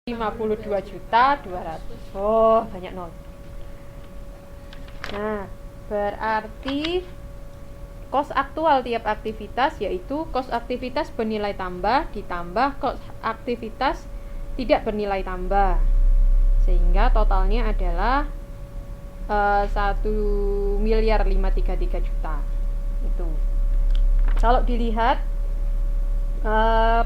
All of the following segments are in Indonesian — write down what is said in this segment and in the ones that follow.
52.200.000. Oh, banyak nol. Nah, berarti kos aktual tiap aktivitas yaitu kos aktivitas bernilai tambah ditambah kos aktivitas tidak bernilai tambah. Sehingga totalnya adalah 1.533.000.000. Itu. Kalau dilihat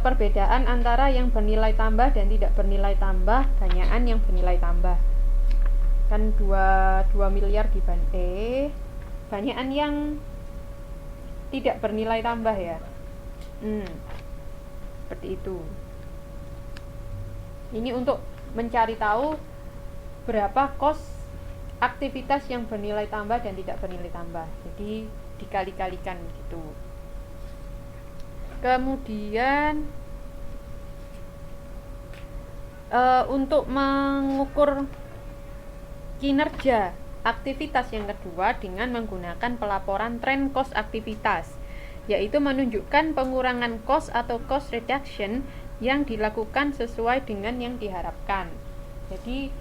perbedaan antara yang bernilai tambah dan tidak bernilai tambah, banyakan yang bernilai tambah. Kan 2 miliar dibanding banyakan yang tidak bernilai tambah ya. Seperti itu. Ini untuk mencari tahu berapa kos aktivitas yang bernilai tambah dan tidak bernilai tambah. Jadi dikali-kalikan gitu. Kemudian untuk mengukur kinerja aktivitas yang kedua dengan menggunakan pelaporan tren cost aktivitas, yaitu menunjukkan pengurangan cost atau cost reduction yang dilakukan sesuai dengan yang diharapkan. Jadi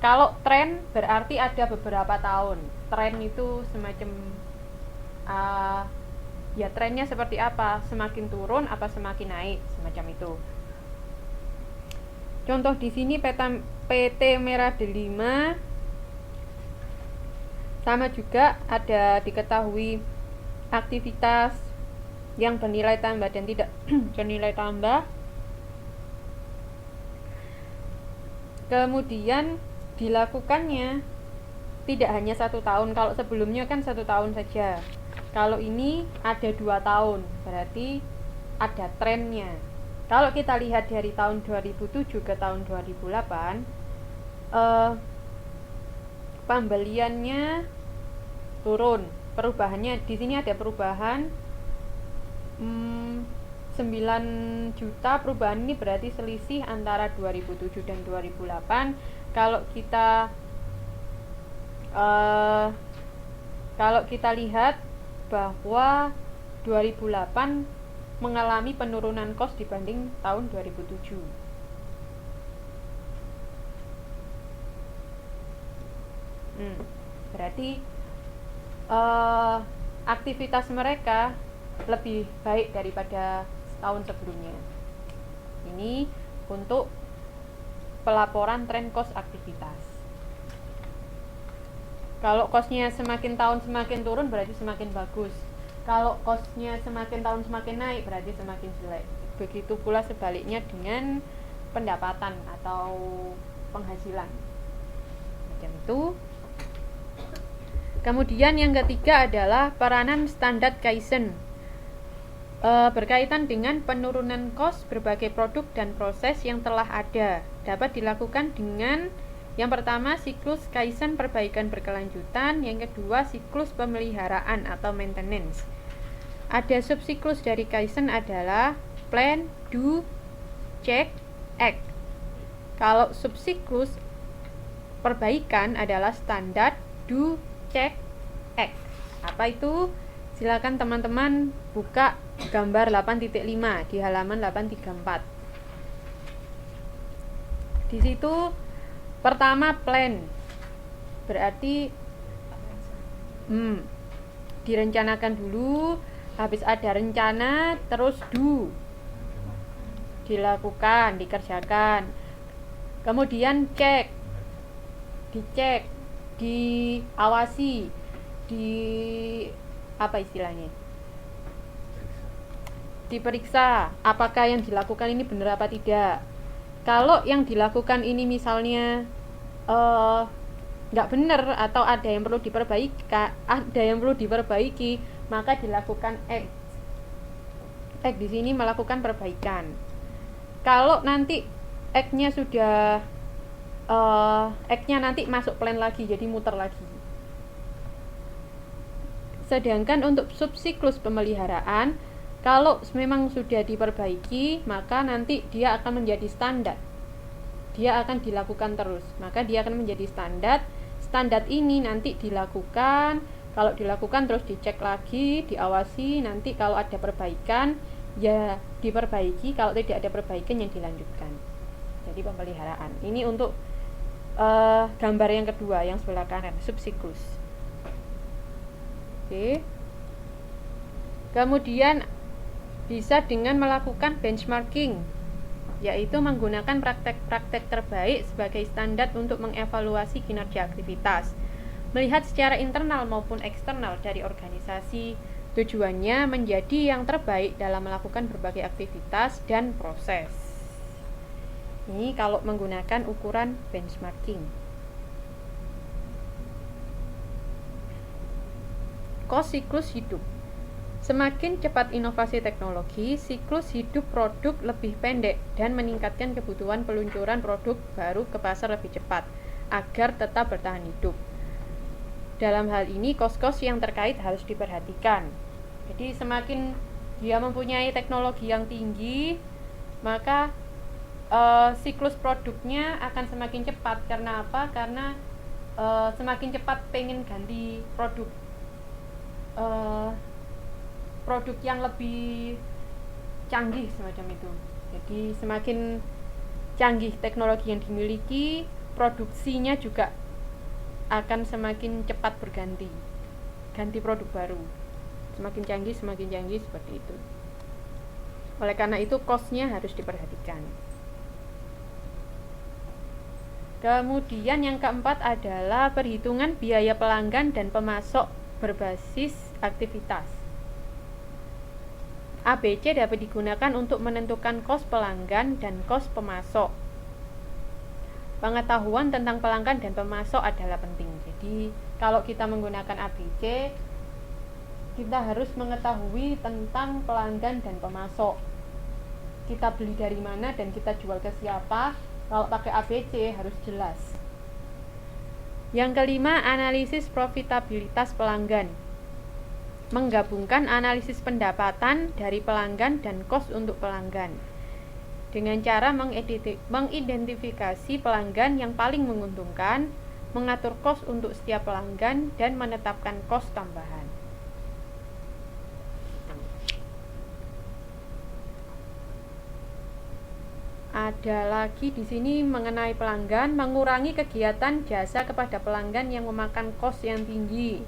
kalau tren berarti ada beberapa tahun. Tren itu semacam ya trennya seperti apa, semakin turun apa semakin naik, semacam itu. Contoh di sini PT Merah Delima sama juga ada diketahui aktivitas yang bernilai tambah dan tidak bernilai tambah. Kemudian dilakukannya tidak hanya 1 tahun, kalau sebelumnya kan 1 tahun saja. Kalau ini ada 2 tahun, berarti ada trennya. Kalau kita lihat dari tahun 2007 ke tahun 2008, pembeliannya turun. Perubahannya di sini ada perubahan 9 juta. Perubahan ini berarti selisih antara 2007 dan 2008. Kalau kita lihat bahwa 2008 mengalami penurunan kos dibanding tahun 2007. Berarti aktivitas mereka lebih baik daripada tahun sebelumnya. Ini untuk pelaporan tren kos aktivitas. Kalau kosnya semakin tahun semakin turun berarti semakin bagus. Kalau kosnya semakin tahun semakin naik berarti semakin jelek. Begitu pula sebaliknya dengan pendapatan atau penghasilan. Macam itu. Kemudian yang ketiga adalah peranan standar Kaizen. Berkaitan dengan penurunan kos berbagai produk dan proses yang telah ada. Dapat dilakukan dengan yang pertama, siklus Kaizen perbaikan berkelanjutan. Yang kedua, siklus pemeliharaan atau maintenance. Ada subsiklus dari Kaizen adalah plan, do, check, act. Kalau subsiklus perbaikan adalah standar, do, check, act. Apa itu? Silakan teman-teman buka gambar 8.5 di halaman 834. Di situ pertama plan, berarti direncanakan dulu, habis ada rencana, terus do, dilakukan, dikerjakan. Kemudian cek, dicek, diawasi, apa istilahnya? Diperiksa apakah yang dilakukan ini benar apa tidak. Kalau yang dilakukan ini misalnya nggak benar atau ada yang perlu diperbaiki, maka dilakukan act. Act di sini melakukan perbaikan. Kalau nanti act-nya sudah act-nya nanti masuk plan lagi, jadi muter lagi. Sedangkan untuk subsiklus pemeliharaan, kalau memang sudah diperbaiki, maka nanti dia akan menjadi standar. Dia akan dilakukan terus, maka dia akan menjadi standar. Standar ini nanti dilakukan, kalau dilakukan terus dicek lagi, diawasi. Nanti kalau ada perbaikan, ya diperbaiki. Kalau tidak ada perbaikan, yang dilanjutkan. jadi pemeliharaan. Ini untuk gambar yang kedua, yang sebelah kanan, subsiklus. Oke. Kemudian bisa dengan melakukan benchmarking, yaitu menggunakan praktek-praktek terbaik sebagai standar untuk mengevaluasi kinerja aktivitas, melihat secara internal maupun eksternal dari organisasi. Tujuannya menjadi yang terbaik dalam melakukan berbagai aktivitas dan proses. Ini kalau menggunakan ukuran benchmarking. Cost siklus hidup. Semakin cepat inovasi teknologi, siklus hidup produk lebih pendek dan meningkatkan kebutuhan peluncuran produk baru ke pasar lebih cepat agar tetap bertahan hidup. Dalam hal ini, cost-cost yang terkait harus diperhatikan. Jadi semakin dia mempunyai teknologi yang tinggi, maka siklus produknya akan semakin cepat. Karena apa? Karena semakin cepat pengen ganti produk yang lebih canggih semacam itu. Jadi semakin canggih teknologi yang dimiliki, produksinya juga akan semakin cepat ganti produk baru. Semakin canggih seperti itu. Oleh karena itu cost-nya harus diperhatikan. Kemudian yang keempat adalah perhitungan biaya pelanggan dan pemasok berbasis aktivitas. ABC dapat digunakan untuk menentukan kos pelanggan dan kos pemasok. Pengetahuan tentang pelanggan dan pemasok adalah penting. Jadi kalau kita menggunakan ABC, kita harus mengetahui tentang pelanggan dan pemasok. Kita beli dari mana dan kita jual ke siapa. Kalau pakai ABC harus jelas. Yang kelima, analisis profitabilitas pelanggan. Menggabungkan analisis pendapatan dari pelanggan dan kos untuk pelanggan dengan cara mengidentifikasi pelanggan yang paling menguntungkan, mengatur kos untuk setiap pelanggan, dan menetapkan kos tambahan. Ada lagi di sini mengenai pelanggan, mengurangi kegiatan jasa kepada pelanggan yang memakan kos yang tinggi,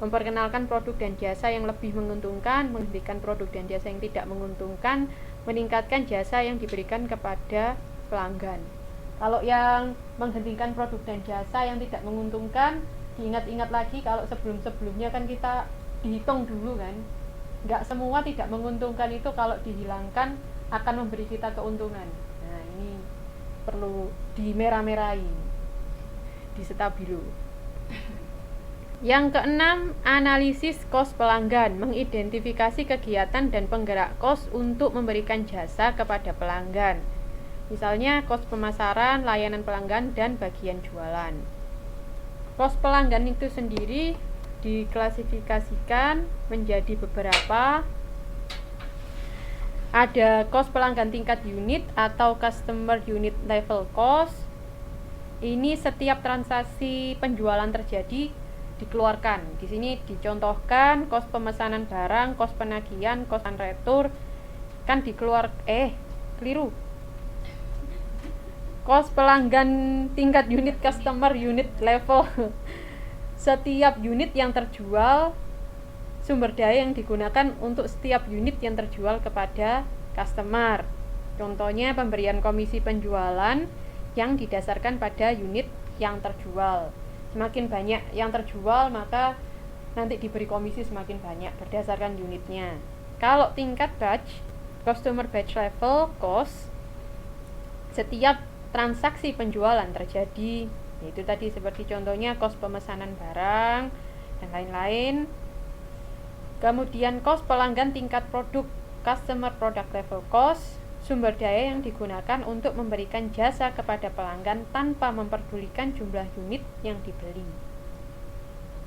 memperkenalkan produk dan jasa yang lebih menguntungkan, menghentikan produk dan jasa yang tidak menguntungkan, meningkatkan jasa yang diberikan kepada pelanggan. Kalau yang menghentikan produk dan jasa yang tidak menguntungkan, diingat-ingat lagi kalau sebelum-sebelumnya kan kita dihitung dulu kan. Nggak semua tidak menguntungkan itu kalau dihilangkan akan memberi kita keuntungan. Nah, ini perlu dimerah-merahin, distabilo. Yang keenam, analisis kos pelanggan, mengidentifikasi kegiatan dan penggerak kos untuk memberikan jasa kepada pelanggan. Misalnya kos pemasaran, layanan pelanggan, dan bagian jualan. Kos pelanggan itu sendiri diklasifikasikan menjadi beberapa. Ada kos pelanggan tingkat unit atau customer unit level cost. Ini setiap transaksi penjualan terjadi dikeluarkan. Di sini dicontohkan kos pemesanan barang, kos penagihan, kos retur kan keliru. Kos pelanggan tingkat unit customer unit level. Setiap unit yang terjual, sumber daya yang digunakan untuk setiap unit yang terjual kepada customer. Contohnya pemberian komisi penjualan yang didasarkan pada unit yang terjual. Semakin banyak yang terjual, maka nanti diberi komisi semakin banyak berdasarkan unitnya. Kalau tingkat batch, customer batch level cost, setiap transaksi penjualan terjadi, yaitu tadi seperti contohnya kos pemesanan barang dan lain-lain. Kemudian kos pelanggan tingkat produk, customer product level cost, sumber daya yang digunakan untuk memberikan jasa kepada pelanggan tanpa memperdulikan jumlah unit yang dibeli.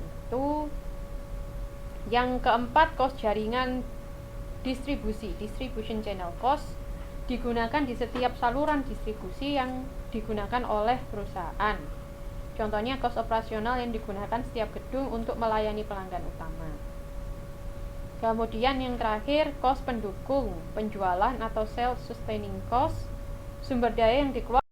Itu. Yang keempat, kos jaringan distribusi, distribution channel cost, digunakan di setiap saluran distribusi yang digunakan oleh perusahaan. Contohnya kos operasional yang digunakan setiap gedung untuk melayani pelanggan utama. Kemudian yang terakhir, kos pendukung penjualan atau sales sustaining cost, sumber daya yang dikeluarkan